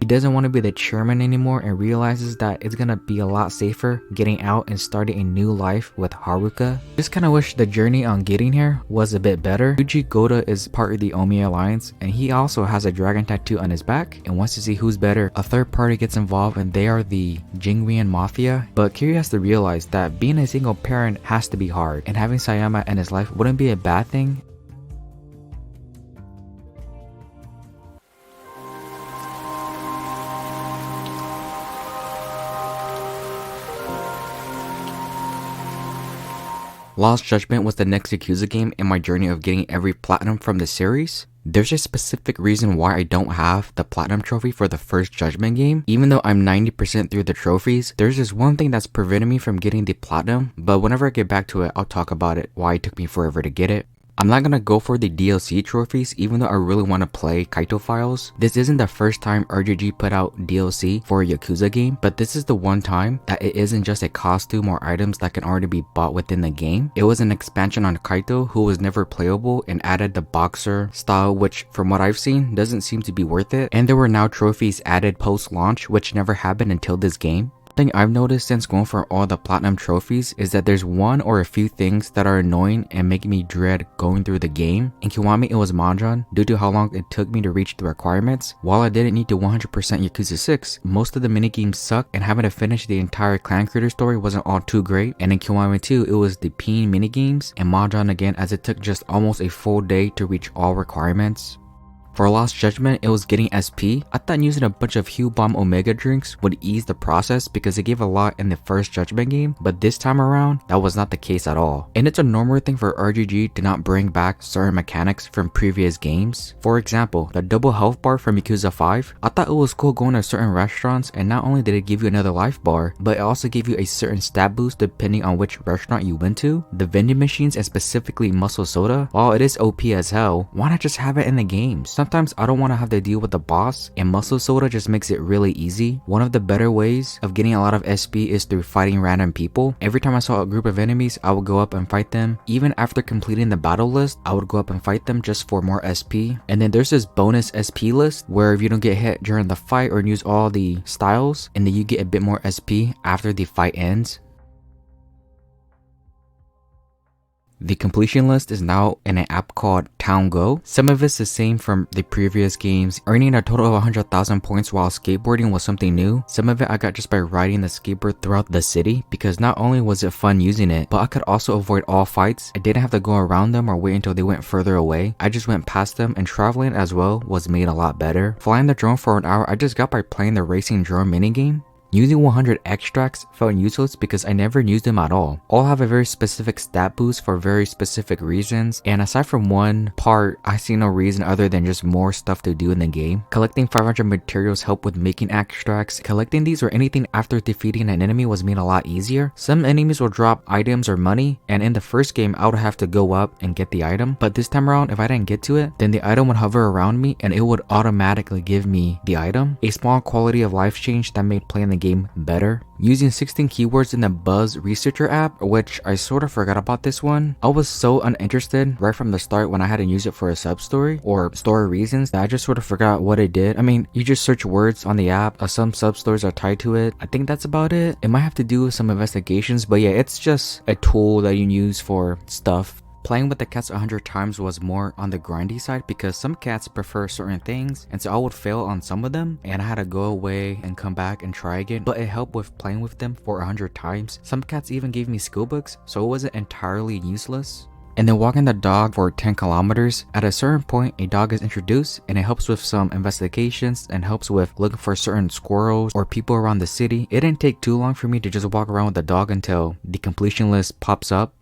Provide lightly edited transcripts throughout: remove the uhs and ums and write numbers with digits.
He doesn't want to be the chairman anymore and realizes that it's gonna be a lot safer getting out and starting a new life with Haruka. Just kinda wish the journey on getting here was a bit better. Yuji Goda is part of the Omi Alliance and he also has a dragon tattoo on his back and wants to see who's better. A third party gets involved and they are the Jingrian Mafia, but Kiryu has to realize that being a single parent has to be hard and having Sayama in his life wouldn't be a bad thing. LostJudgment was the next Yakuza game in my journey of getting every platinum from the series. There's a specific reason why I don't have the platinum trophy for the first Judgment game. Even though I'm 90% through the trophies, there's just one thing that's preventing me from getting the platinum, but whenever I get back to it, I'll talk about it, why it took me forever to get it. I'm not gonna go for the DLC trophies even though I really want to play Kaito Files. This isn't the first time RGG put out DLC for a Yakuza game, but this is the one time that it isn't just a costume or items that can already be bought within the game. It was an expansion on Kaito who was never playable and added the boxer style, which from what I've seen doesn't seem to be worth it. And there were now trophies added post-launch which never happened until this game. Thing I've noticed since going for all the platinum trophies is that there's one or a few things that are annoying and making me dread going through the game. In Kiwami it was Mahjong due to how long it took me to reach the requirements. While I didn't need to 100% Yakuza 6, most of the minigames suck and having to finish the entire clan creator story wasn't all too great. And in Kiwami 2 it was the peen minigames and Mahjong again as it took just almost a full day to reach all requirements. For LostJudgment, it was getting SP. I thought using a bunch of Hue Bomb Omega drinks would ease the process because it gave a lot in the first Judgment game, but this time around, that was not the case at all. And it's a normal thing for RGG to not bring back certain mechanics from previous games. For example, the double health bar from Yakuza 5, I thought it was cool going to certain restaurants and not only did it give you another life bar, but it also gave you a certain stat boost depending on which restaurant you went to. The vending machines and specifically muscle soda, while it is OP as hell, why not just have it in the game? Sometimes I don't want to have to deal with the boss and muscle soda just makes it really easy. One of the better ways of getting a lot of SP is through fighting random people. Every time I saw a group of enemies, I would go up and fight them. Even after completing the battle list, I would go up and fight them just for more SP. And then there's this bonus SP list where if you don't get hit during the fight or use all the styles, and then you get a bit more SP after the fight ends. The completion list is now in an app called TownGo. Some of it's the same from the previous games, earning a total of 100,000 points while skateboarding was something new. Some of it I got just by riding the skateboard throughout the city because not only was it fun using it, but I could also avoid all fights. I didn't have to go around them or wait until they went further away. I just went past them and traveling as well was made a lot better. Flying the drone for an hour I just got by playing the racing drone minigame. Using 100 extracts felt useless because I never used them at all. All have a very specific stat boost for very specific reasons, and aside from one part, I see no reason other than just more stuff to do in the game. Collecting 500 materials helped with making extracts. Collecting these or anything after defeating an enemy was made a lot easier. Some enemies will drop items or money, and in the first game I would have to go up and get the item, but this time around if I didn't get to it, then the item would hover around me and it would automatically give me the item. A small quality of life change that made playing the game better. Using 16 keywords in the Buzz Researcher app, which I sort of forgot about this one. I was so uninterested right from the start when I had to use it for a sub-story or story reasons that I just sort of forgot what it did. I mean, you just search words on the app, some sub-stories are tied to it. I think that's about it. It might have to do with some investigations, but yeah, it's just a tool that you use for stuff. Playing with the cats 100 times was more on the grindy side because some cats prefer certain things and so I would fail on some of them and I had to go away and come back and try again, but it helped with playing with them for 100 times. Some cats even gave me skill books, so it wasn't entirely useless. And then walking the dog for 10 kilometers, at a certain point a dog is introduced and it helps with some investigations and helps with looking for certain squirrels or people around the city. It didn't take too long for me to just walk around with the dog until the completion list pops up.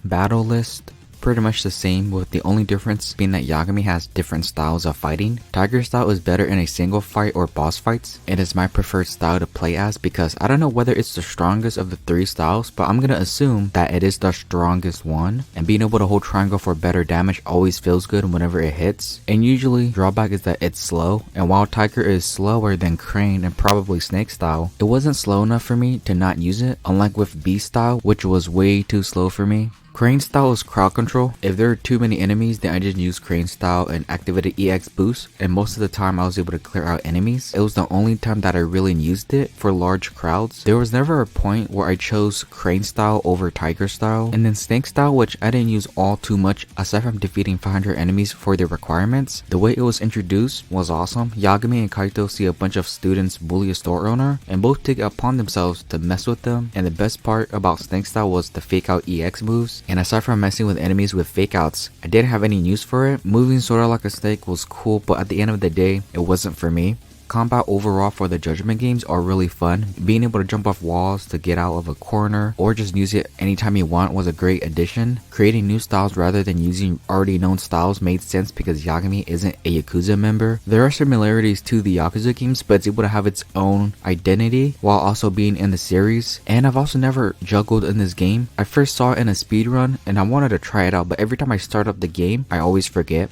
Battle list, pretty much the same, with the only difference being that Yagami has different styles of fighting. Tiger style is better in a single fight or boss fights. It is my preferred style to play as because I don't know whether it's the strongest of the three styles, but I'm gonna assume that it is the strongest one. And being able to hold triangle for better damage always feels good whenever it hits. And usually drawback is that it's slow, and while Tiger is slower than Crane and probably Snake style, it wasn't slow enough for me to not use it, unlike with Beast style, which was way too slow for me. Crane style is crowd control. If there are too many enemies, then I just use crane style and activated EX boost, and most of the time I was able to clear out enemies. It was the only time that I really used it for large crowds. There was never a point where I chose crane style over tiger style, and then snake style, which I didn't use all too much aside from defeating 500 enemies for the requirements. The way it was introduced was awesome. Yagami and Kaito see a bunch of students bully a store owner, and both take it upon themselves to mess with them, and the best part about snake style was the fake out EX moves. And aside from messing with enemies with fake outs, I didn't have any use for it. Moving sorta like a snake was cool, but at the end of the day, it wasn't for me. Combat overall for the Judgment games are really fun. Being able to jump off walls to get out of a corner or just use it anytime you want was a great addition. Creating new styles rather than using already known styles made sense because Yagami isn't a Yakuza member. There are similarities to the Yakuza games, but it's able to have its own identity while also being in the series. And I've also never juggled in this game. I first saw it in a speedrun and I wanted to try it out, but every time I start up the game, I always forget.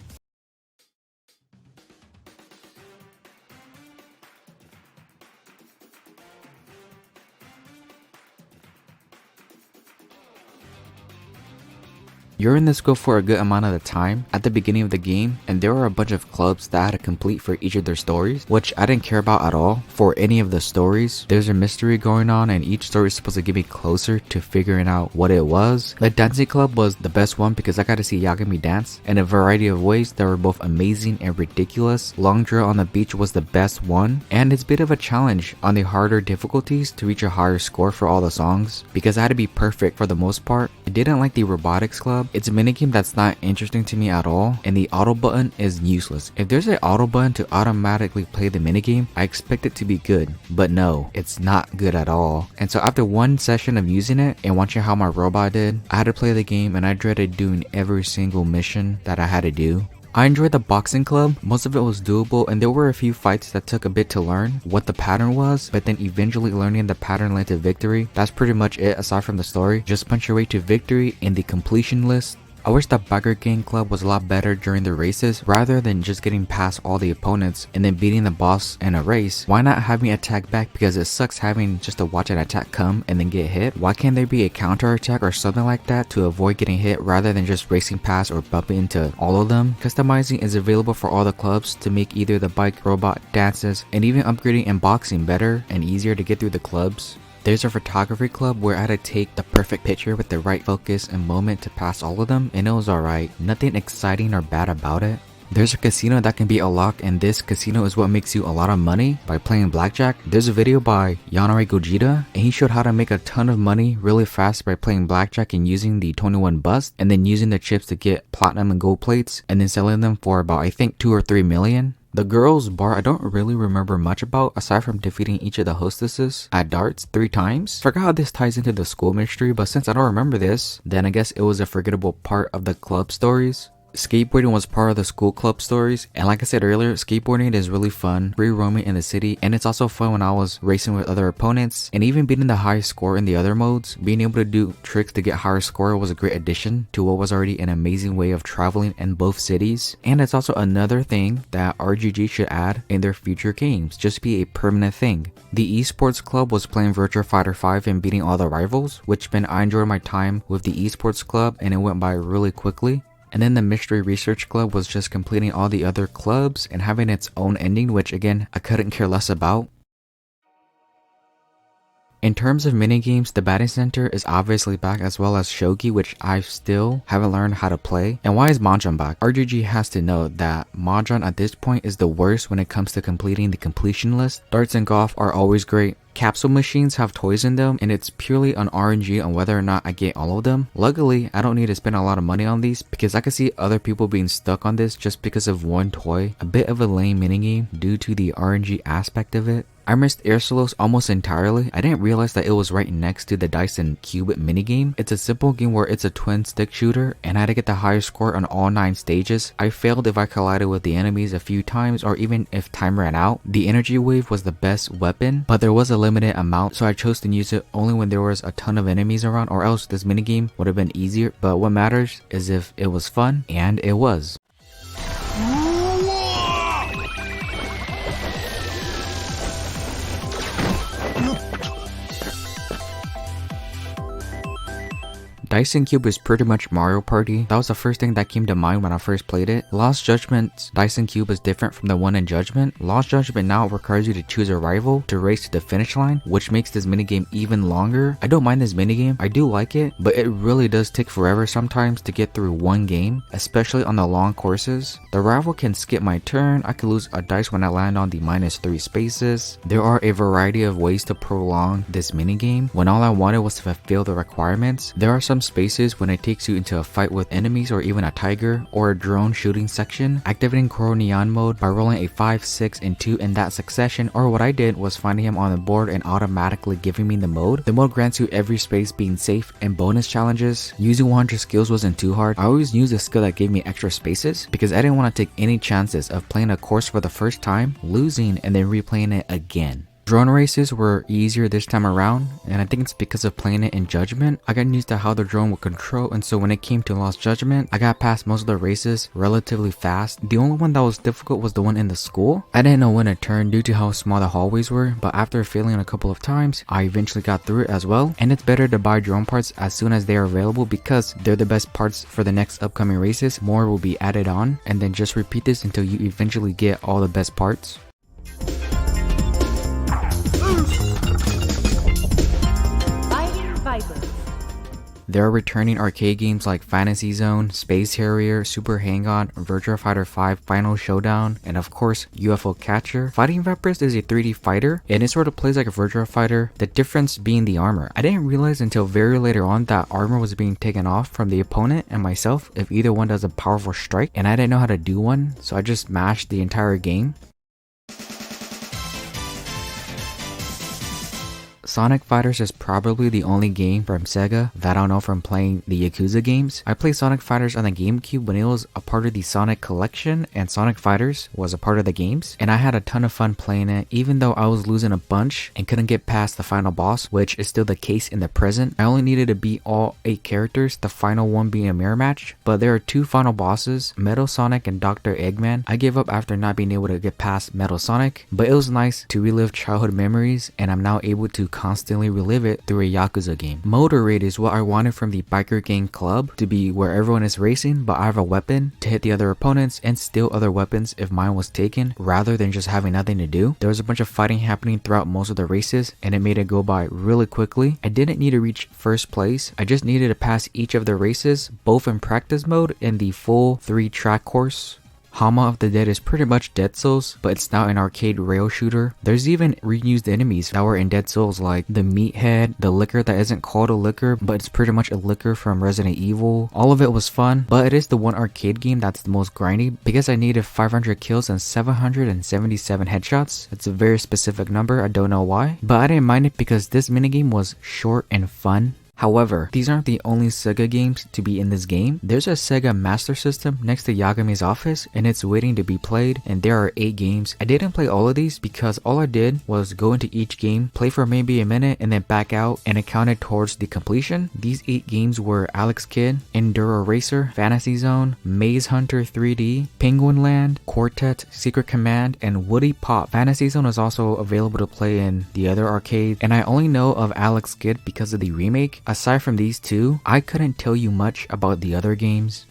You're in this scope for a good amount of the time at the beginning of the game, and there were a bunch of clubs that I had to complete for each of their stories, which I didn't care about at all. For any of the stories, there's a mystery going on and each story is supposed to get me closer to figuring out what it was. The dancing club was the best one because I got to see Yagami dance in a variety of ways that were both amazing and ridiculous. Long drill on the beach was the best one, and it's a bit of a challenge on the harder difficulties to reach a higher score for all the songs because I had to be perfect for the most part. I didn't like the robotics club. It's a minigame that's not interesting to me at all, and the auto button is useless. If there's an auto button to automatically play the minigame, I expect it to be good, but no, it's not good at all. And so after one session of using it and watching how my robot did, I had to play the game and I dreaded doing every single mission that I had to do. I enjoyed the boxing club. Most of it was doable and there were a few fights that took a bit to learn what the pattern was, but then eventually learning the pattern led to victory. That's pretty much it aside from the story. Just punch your way to victory in the completion list. I wish the Biker Gang Club was a lot better during the races rather than just getting past all the opponents and then beating the boss in a race. Why not have me attack back, because it sucks having just to watch an attack come and then get hit. Why can't there be a counter attack or something like that to avoid getting hit rather than just racing past or bumping into all of them? Customizing is available for all the clubs to make either the bike, robot, dances, and even upgrading and boxing better and easier to get through the clubs. There's a photography club where I had to take the perfect picture with the right focus and moment to pass all of them, and it was alright. Nothing exciting or bad about it. There's a casino that can be unlocked, and this casino is what makes you a lot of money by playing blackjack. There's a video by Yanari Gojira, and he showed how to make a ton of money really fast by playing blackjack and using the 21 bust, and then using the chips to get platinum and gold plates, and then selling them for about I think 2 or 3 million. The girls bar I don't really remember much about aside from defeating each of the hostesses at darts 3 times. Forgot how this ties into the school mystery, but since I don't remember this, then I guess it was a forgettable part of the club stories. Skateboarding was part of the school club stories, and like I said earlier, skateboarding is really fun, free roaming in the city, and it's also fun when I was racing with other opponents, and even beating the highest score in the other modes. Being able to do tricks to get higher score was a great addition to what was already an amazing way of traveling in both cities, and it's also another thing that RGG should add in their future games, just be a permanent thing. The esports club was playing Virtua Fighter 5 and beating all the rivals, which meant I enjoyed my time with the esports club and it went by really quickly. And then the Mystery Research Club was just completing all the other clubs and having its own ending, which again, I couldn't care less about. In terms of minigames, the batting center is obviously back, as well as shogi, which I still haven't learned how to play. And why is Mahjong back? RGG has to know that Mahjong at this point is the worst when it comes to completing the completion list. Darts and golf are always great. Capsule machines have toys in them, and it's purely on RNG on whether or not I get all of them. Luckily, I don't need to spend a lot of money on these because I can see other people being stuck on this just because of one toy. A bit of a lame minigame due to the RNG aspect of it. I missed Aircelios almost entirely. I didn't realize that it was right next to the dice and cube minigame. It's a simple game where it's a twin stick shooter, and I had to get the highest score on all 9 stages. I failed if I collided with the enemies a few times or even if time ran out. The energy wave was the best weapon, but there was a limited amount, so I chose to use it only when there was a ton of enemies around, or else this minigame would have been easier. But what matters is if it was fun, and it was. Dyson Cube is pretty much Mario Party. That was the first thing that came to mind when I first played it. Lost Judgment's Dyson Cube is different from the one in Judgment. Lost Judgment now requires you to choose a rival to race to the finish line, which makes this minigame even longer. I don't mind this minigame, I do like it, but it really does take forever sometimes to get through one game, especially on the long courses. The rival can skip my turn, I could lose a dice when I land on the -3 spaces. There are a variety of ways to prolong this minigame when all I wanted was to fulfill the requirements. There are some spaces when it takes you into a fight with enemies or even a tiger or a drone shooting section, activating Koro Neon mode by rolling a 5, 6, and 2 in that succession, or what I did was finding him on the board and automatically giving me the mode. The mode grants you every space being safe and bonus challenges. Using 100 skills wasn't too hard. I always used a skill that gave me extra spaces because I didn't want to take any chances of playing a course for the first time, losing, and then replaying it again. Drone races were easier this time around, and I think it's because of playing it in Judgment. I got used to how the drone would control, and so when it came to Lost Judgment, I got past most of the races relatively fast. The only one that was difficult was the one in the school. I didn't know when to turn due to how small the hallways were, but after failing a couple of times, I eventually got through it as well. And it's better to buy drone parts as soon as they are available because they're the best parts for the next upcoming races. More will be added on, and then just repeat this until you eventually get all the best parts. There are returning arcade games like Fantasy Zone, Space Harrier, Super Hang-On, Virtua Fighter 5 Final Showdown, and of course UFO Catcher. Fighting Vipers is a 3D fighter and it sort of plays like a Virtua Fighter, the difference being the armor. I didn't realize until very later on that armor was being taken off from the opponent and myself if either one does a powerful strike, and I didn't know how to do one, so I just mashed the entire game. Sonic Fighters is probably the only game from Sega that I don't know from playing the Yakuza games. I played Sonic Fighters on the GameCube when it was a part of the Sonic collection and Sonic Fighters was a part of the games, and I had a ton of fun playing it even though I was losing a bunch and couldn't get past the final boss, which is still the case in the present. I only needed to beat all 8 characters, the final one being a mirror match, but there are 2 final bosses, Metal Sonic and Dr. Eggman. I gave up after not being able to get past Metal Sonic, but it was nice to relive childhood memories and I'm now able to constantly relive it through a Yakuza game. Motor Raid is what I wanted from the biker gang club, to be where everyone is racing but I have a weapon to hit the other opponents and steal other weapons if mine was taken, rather than just having nothing to do. There was a bunch of fighting happening throughout most of the races and it made it go by really quickly. I didn't need to reach first place, I just needed to pass each of the races, both in practice mode and the full 3-track course. Hama of the Dead is pretty much Dead Souls, but it's now an arcade rail shooter. There's even reused enemies that were in Dead Souls like the meathead, the liquor that isn't called a liquor, but it's pretty much a liquor from Resident Evil. All of it was fun, but it is the one arcade game that's the most grindy because I needed 500 kills and 777 headshots. It's a very specific number, I don't know why, but I didn't mind it because this minigame was short and fun. However, these aren't the only Sega games to be in this game. There's a Sega Master System next to Yagame's office and it's waiting to be played, and there are 8 games. I didn't play all of these because all I did was go into each game, play for maybe a minute and then back out, and it counted towards the completion. These 8 games were Alex Kidd, Enduro Racer, Fantasy Zone, Maze Hunter 3D, Penguin Land, Quartet, Secret Command, and Woody Pop. Fantasy Zone is also available to play in the other arcade, and I only know of Alex Kidd because of the remake. Aside from these 2, I couldn't tell you much about the other games.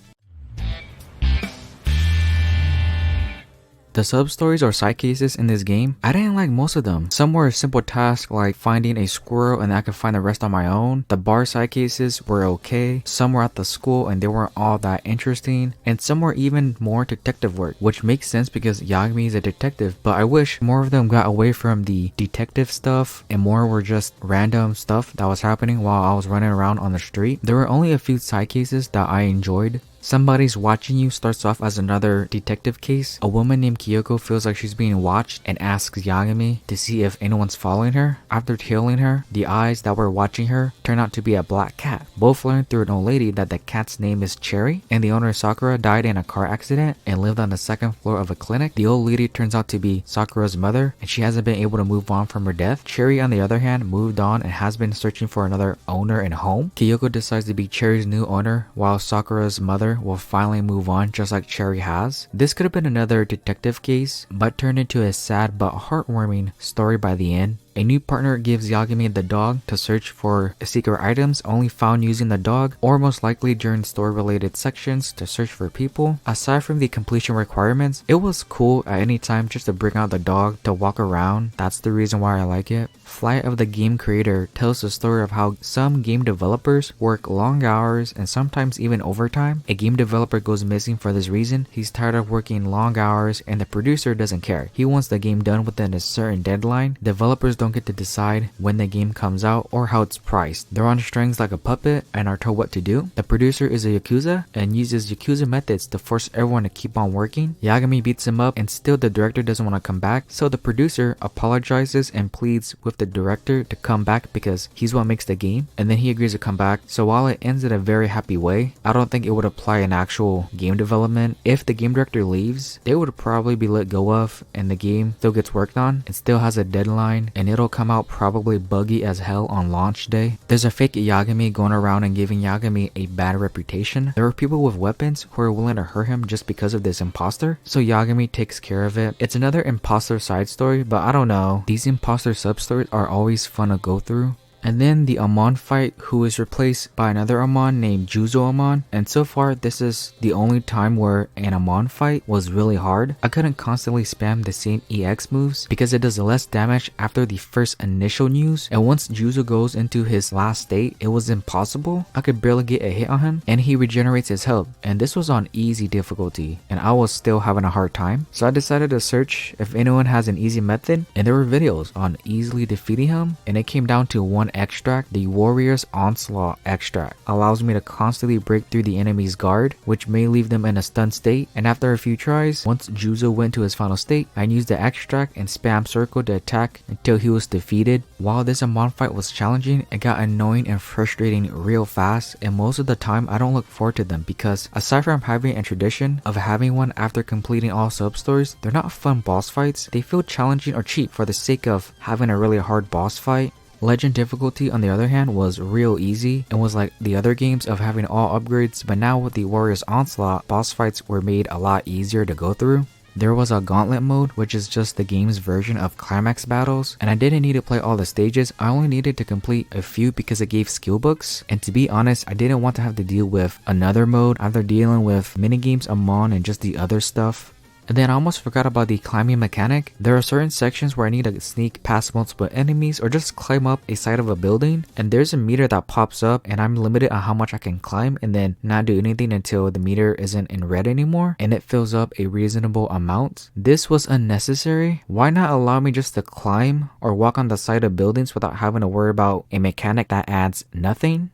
The sub-stories or side cases in this game, I didn't like most of them. Some were a simple task like finding a squirrel and I could find the rest on my own. The bar side cases were okay. Some were at the school and they weren't all that interesting. And some were even more detective work, which makes sense because Yagami is a detective, but I wish more of them got away from the detective stuff and more were just random stuff that was happening while I was running around on the street. There were only a few side cases that I enjoyed. Somebody's Watching You starts off as another detective case. A woman named Kyoko feels like she's being watched and asks Yagami to see if anyone's following her. After tailing her, the eyes that were watching her turn out to be a black cat. Both learn through an old lady that the cat's name is Cherry, and the owner Sakura died in a car accident and lived on the 2nd floor of a clinic. The old lady turns out to be Sakura's mother and she hasn't been able to move on from her death. Cherry on the other hand moved on and has been searching for another owner and home. Kyoko decides to be Cherry's new owner while Sakura's mother will finally move on just like Cherry has. This could have been another detective case, but turned into a sad but heartwarming story by the end. A new partner gives Yagami the dog to search for secret items only found using the dog, or most likely during story-related sections to search for people. Aside from the completion requirements, it was cool at any time just to bring out the dog to walk around. That's the reason why I like it. Flight of the Game Creator tells the story of how some game developers work long hours and sometimes even overtime. A game developer goes missing for this reason. He's tired of working long hours and the producer doesn't care. He wants the game done within a certain deadline. Developers don't get to decide when the game comes out or how it's priced. They're on strings like a puppet and are told what to do. The producer is a Yakuza and uses Yakuza methods to force everyone to keep on working. Yagami beats him up and still the director doesn't want to come back, so the producer apologizes and pleads with the director to come back because he's what makes the game, and then he agrees to come back. So while it ends in a very happy way, I don't think it would apply in actual game development. If the game director leaves, they would probably be let go of and the game still gets worked on. It still has a deadline and it'll come out probably buggy as hell on launch day. There's a fake Yagami going around and giving Yagami a bad reputation. There are people with weapons who are willing to hurt him just because of this imposter, so Yagami takes care of it. It's another imposter side story, but I don't know. These imposter sub-stories are always fun to go through. And then the Amon fight, who is replaced by another Amon named Juzo Amon, and so far this is the only time where an Amon fight was really hard. I couldn't constantly spam the same EX moves because it does less damage after the first initial news, and once Juzo goes into his last state, it was impossible. I could barely get a hit on him and he regenerates his health, and this was on easy difficulty and I was still having a hard time. So I decided to search if anyone has an easy method, and there were videos on easily defeating him, and it came down to one extract. The Warrior's Onslaught extract allows me to constantly break through the enemy's guard, which may leave them in a stunned state, and after a few tries, once Juzo went to his final state, I used the extract and spam circle to attack until he was defeated. While this Amon fight was challenging, it got annoying and frustrating real fast, and most of the time I don't look forward to them because aside from having a tradition of having one after completing all sub-stories, they're not fun boss fights. They feel challenging or cheap for the sake of having a really hard boss fight. Legend difficulty on the other hand was real easy and was like the other games of having all upgrades, but now with the Warrior's Onslaught, boss fights were made a lot easier to go through. There was a Gauntlet mode, which is just the game's version of climax battles, and I didn't need to play all the stages. I only needed to complete a few because it gave skill books, and to be honest, I didn't want to have to deal with another mode, either dealing with minigames, Amon, and just the other stuff. And then I almost forgot about the climbing mechanic. There are certain sections where I need to sneak past multiple enemies or just climb up a side of a building, and there's a meter that pops up and I'm limited on how much I can climb and then not do anything until the meter isn't in red anymore and it fills up a reasonable amount. This was unnecessary. Why not allow me just to climb or walk on the side of buildings without having to worry about a mechanic that adds nothing?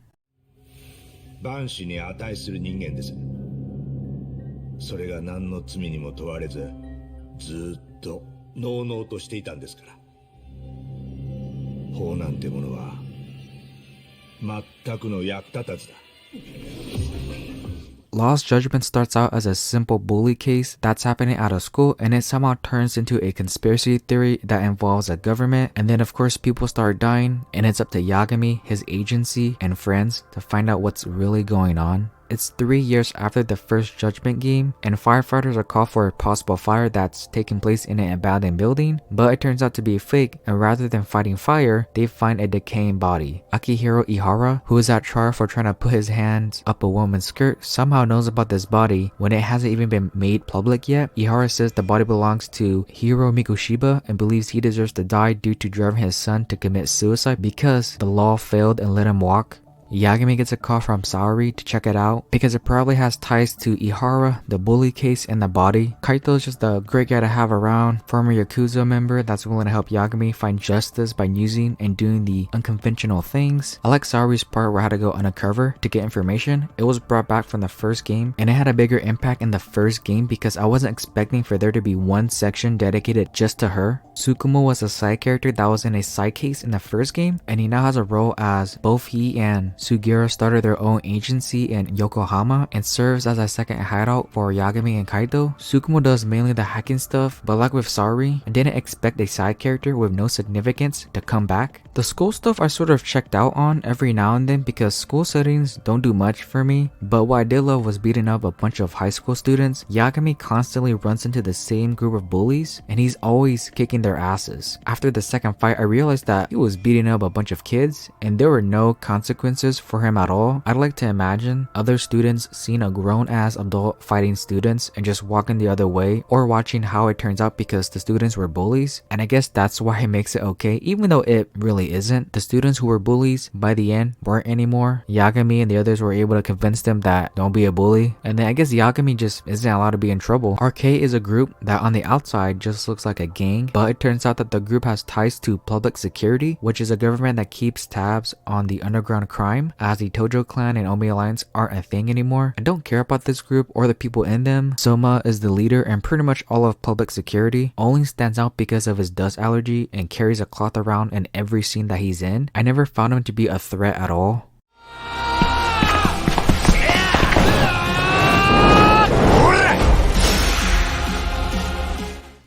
万死に値する人間です。それが何の罪にも問われず、ずっとのうのうとしていたんですから。法なんてものは全くの役立たずだ。LostJudgment starts out as a simple bully case that's happening at a school, and it somehow turns into a conspiracy theory that involves a government, and then of course people start dying, and it's up to Yagami, his agency, and friends to find out what's really going on. It's 3 years after the first Judgment game, and firefighters are called for a possible fire that's taking place in an abandoned building, but it turns out to be fake, and rather than fighting fire, they find a decaying body. Akihiro Ihara, who is at trial for trying to put his hands up a woman's skirt, somehow knows about this body when it hasn't even been made public yet. Ihara says the body belongs to Hiro Mikushiba and believes he deserves to die due to driving his son to commit suicide because the law failed and let him walk. Yagami gets a call from Saori to check it out because it probably has ties to Ihara, the bully case, and the body. Kaito is just a great guy to have around, former Yakuza member that's willing to help Yagami find justice by using and doing the unconventional things. I like Saori's part where I had to go undercover to get information. It was brought back from the first game, and it had a bigger impact in the first game because I wasn't expecting for there to be one section dedicated just to her. Tsukumo was a side character that was in a side case in the first game, and he now has a role as both he and Sugiura started their own agency in Yokohama and serves as a second hideout for Yagami and Kaito. Tsukumo does mainly the hacking stuff, but like with Sari, I didn't expect a side character with no significance to come back. The school stuff I sort of checked out on every now and then because school settings don't do much for me, but what I did love was beating up a bunch of high school students. Yagami constantly runs into the same group of bullies and he's always kicking their asses. After the second fight, I realized that he was beating up a bunch of kids and there were no consequences for him at all. I'd like to imagine other students seeing a grown-ass adult fighting students and just walking the other way, or watching how it turns out because the students were bullies, and I guess that's why it makes it okay, even though it really isn't. The students who were bullies by the end weren't anymore. Yagami and the others were able to convince them that don't be a bully, and then I guess Yagami just isn't allowed to be in trouble. RK is a group that on the outside just looks like a gang, but it turns out that the group has ties to public security, which is a government that keeps tabs on the underground crime, as the Tojo clan and Omi Alliance aren't a thing anymore. I don't care about this group or the people in them. Soma is the leader and pretty much all of public security, only stands out because of his dust allergy and carries a cloth around in every scene that he's in. I never found him to be a threat at all.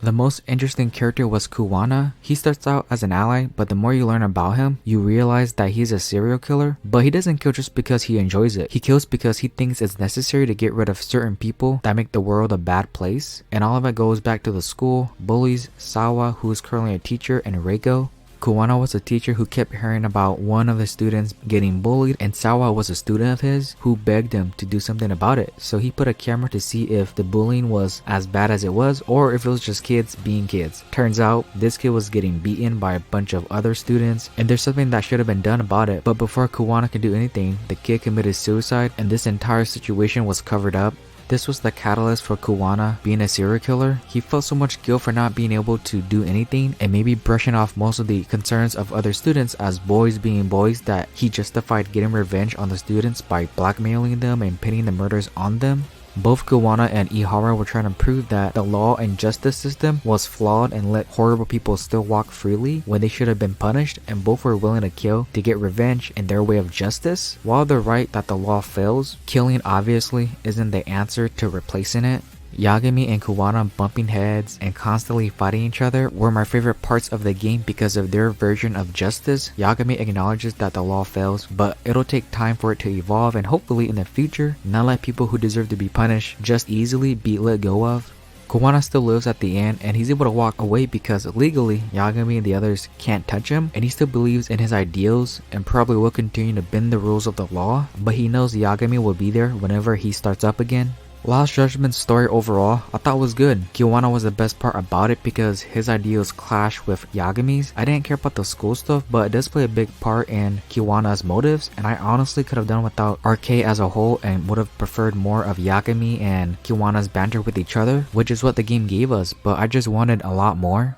The most interesting character was Kuwana. He starts out as an ally, but the more you learn about him, you realize that he's a serial killer. But he doesn't kill just because he enjoys it. He kills because he thinks it's necessary to get rid of certain people that make the world a bad place. And all of it goes back to the school, bullies, Sawa, who is currently a teacher, and Reiko. Kuwana was a teacher who kept hearing about one of the students getting bullied, and Sawa was a student of his who begged him to do something about it. So he put a camera to see if the bullying was as bad as it was or if it was just kids being kids. Turns out this kid was getting beaten by a bunch of other students and there's something that should have been done about it. But before Kuwana could do anything, the kid committed suicide and this entire situation was covered up. This was the catalyst for Kuwana being a serial killer. He felt so much guilt for not being able to do anything and maybe brushing off most of the concerns of other students as boys being boys that he justified getting revenge on the students by blackmailing them and pinning the murders on them. Both Kuwana and Ihara were trying to prove that the law and justice system was flawed and let horrible people still walk freely when they should have been punished, and both were willing to kill to get revenge in their way of justice. While they're right that the law fails, killing obviously isn't the answer to replacing it. Yagami and Kuwana bumping heads and constantly fighting each other were my favorite parts of the game because of their version of justice. Yagami acknowledges that the law fails, but it'll take time for it to evolve and hopefully in the future, not let people who deserve to be punished just easily be let go of. Kuwana still lives at the end and he's able to walk away because legally Yagami and the others can't touch him, and he still believes in his ideals and probably will continue to bend the rules of the law, but he knows Yagami will be there whenever he starts up again. LostJudgment's story overall I thought was good. Kuwana was the best part about it because his ideals clash with Yagami's. I didn't care about the school stuff, but it does play a big part in Kiwana's motives, and I honestly could have done without RK as a whole and would have preferred more of Yagami and Kiwana's banter with each other, which is what the game gave us, but I just wanted a lot more.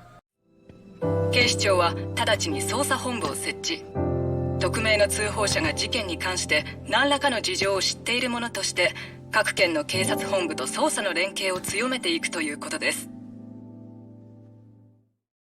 警視庁は直ちに捜査本部を設置。匿名の通報者が事件に関して何らかの事情を知っている者として各県の警察本部と捜査の連携を強めていくということです。